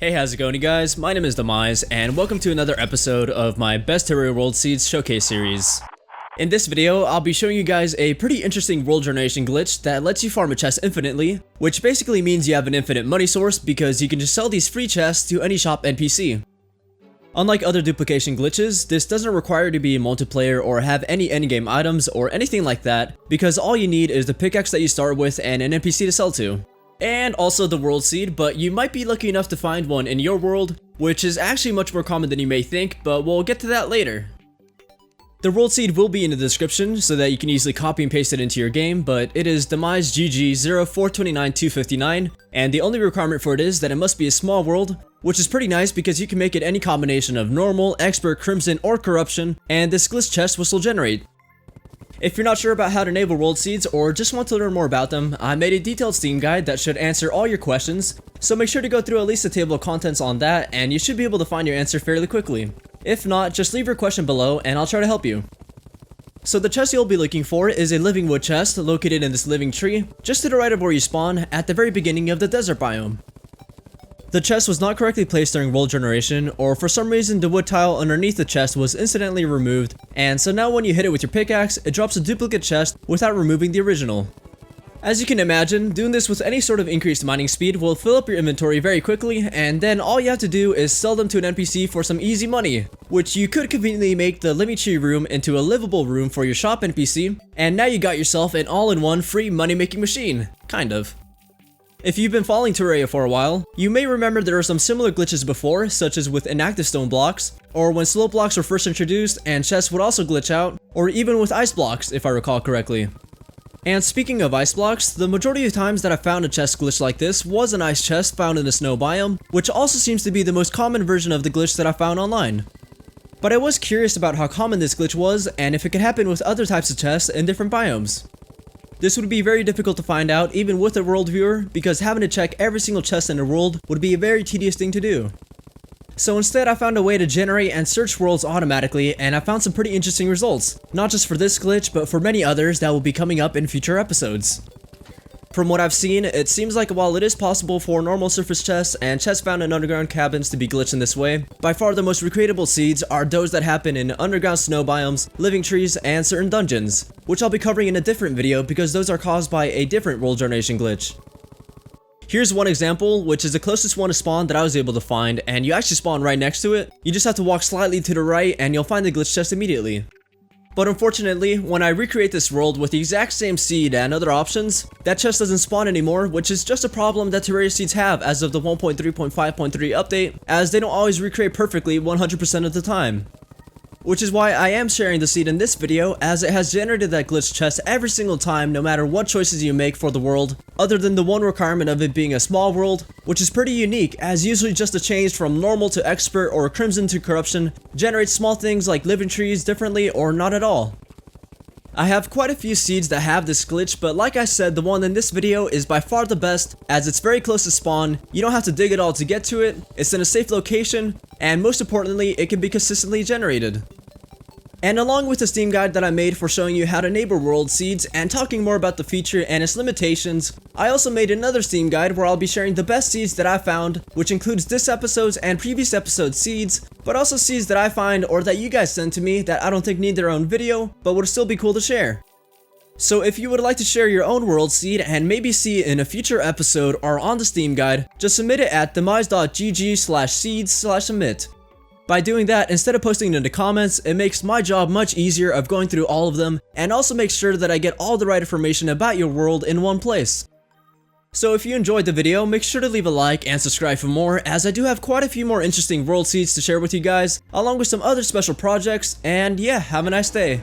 Hey, how's it going, you guys? My name is Demize, and welcome to another episode of my Best Terraria World Seeds Showcase series. In this video, I'll be showing you guys a pretty interesting world generation glitch that lets you farm a chest infinitely, which basically means you have an infinite money source because you can just sell these free chests to any shop NPC. Unlike other duplication glitches, this doesn't require to be multiplayer or have any endgame items or anything like that, because all you need is the pickaxe that you start with and an NPC to sell to. And also the world seed, but you might be lucky enough to find one in your world, which is actually much more common than you may think, but we'll get to that later. The world seed will be in the description so that you can easily copy and paste it into your game, but it is demize GG0429259, and the only requirement for it is that it must be a small world, which is pretty nice because you can make it any combination of normal, expert, crimson, or corruption, and this glitch chest will still generate. If you're not sure about how to enable world seeds or just want to learn more about them, I made a detailed Steam guide that should answer all your questions, so make sure to go through at least a table of contents on that and you should be able to find your answer fairly quickly. If not, just leave your question below and I'll try to help you. So the chest you'll be looking for is a living wood chest located in this living tree, just to the right of where you spawn at the very beginning of the desert biome. The chest was not correctly placed during world generation, or for some reason the wood tile underneath the chest was incidentally removed, and so now when you hit it with your pickaxe, it drops a duplicate chest without removing the original. As you can imagine, doing this with any sort of increased mining speed will fill up your inventory very quickly, and then all you have to do is sell them to an NPC for some easy money, which you could conveniently make the living tree room into a livable room for your shop NPC, and now you got yourself an all-in-one free money-making machine. Kind of. If you've been following Terraria for a while, you may remember there were some similar glitches before, such as with inactive stone blocks, or when slope blocks were first introduced and chests would also glitch out, or even with ice blocks if I recall correctly. And speaking of ice blocks, the majority of times that I found a chest glitch like this was an ice chest found in the snow biome, which also seems to be the most common version of the glitch that I found online. But I was curious about how common this glitch was and if it could happen with other types of chests in different biomes. This would be very difficult to find out even with a world viewer, because having to check every single chest in the world would be a very tedious thing to do. So instead I found a way to generate and search worlds automatically, and I found some pretty interesting results, not just for this glitch but for many others that will be coming up in future episodes. From what I've seen, it seems like while it is possible for normal surface chests and chests found in underground cabins to be glitched in this way, by far the most recreatable seeds are those that happen in underground snow biomes, living trees, and certain dungeons, which I'll be covering in a different video because those are caused by a different world generation glitch. Here's one example, which is the closest one to spawn that I was able to find, and you actually spawn right next to it. You just have to walk slightly to the right and you'll find the glitch chest immediately. But unfortunately, when I recreate this world with the exact same seed and other options, that chest doesn't spawn anymore, which is just a problem that Terraria seeds have as of the 1.3.5.3 update, as they don't always recreate perfectly 100% of the time. Which is why I am sharing the seed in this video, as it has generated that glitch chest every single time no matter what choices you make for the world, other than the one requirement of it being a small world, which is pretty unique as usually just a change from normal to expert or crimson to corruption generates small things like living trees differently or not at all. I have quite a few seeds that have this glitch, but like I said, the one in this video is by far the best as it's very close to spawn, you don't have to dig at all to get to it, it's in a safe location, and most importantly, it can be consistently generated. And along with the Steam guide that I made for showing you how to enable world seeds and talking more about the feature and its limitations, I also made another Steam guide where I'll be sharing the best seeds that I found, which includes this episode's and previous episode's seeds, but also seeds that I find or that you guys send to me that I don't think need their own video, but would still be cool to share. So if you would like to share your own world seed and maybe see it in a future episode or on the Steam guide, just submit it at demize.gg/seeds/submit. By doing that, instead of posting it in the comments, it makes my job much easier of going through all of them, and also makes sure that I get all the right information about your world in one place. So if you enjoyed the video, make sure to leave a like and subscribe for more, as I do have quite a few more interesting world seeds to share with you guys, along with some other special projects, and yeah, have a nice day.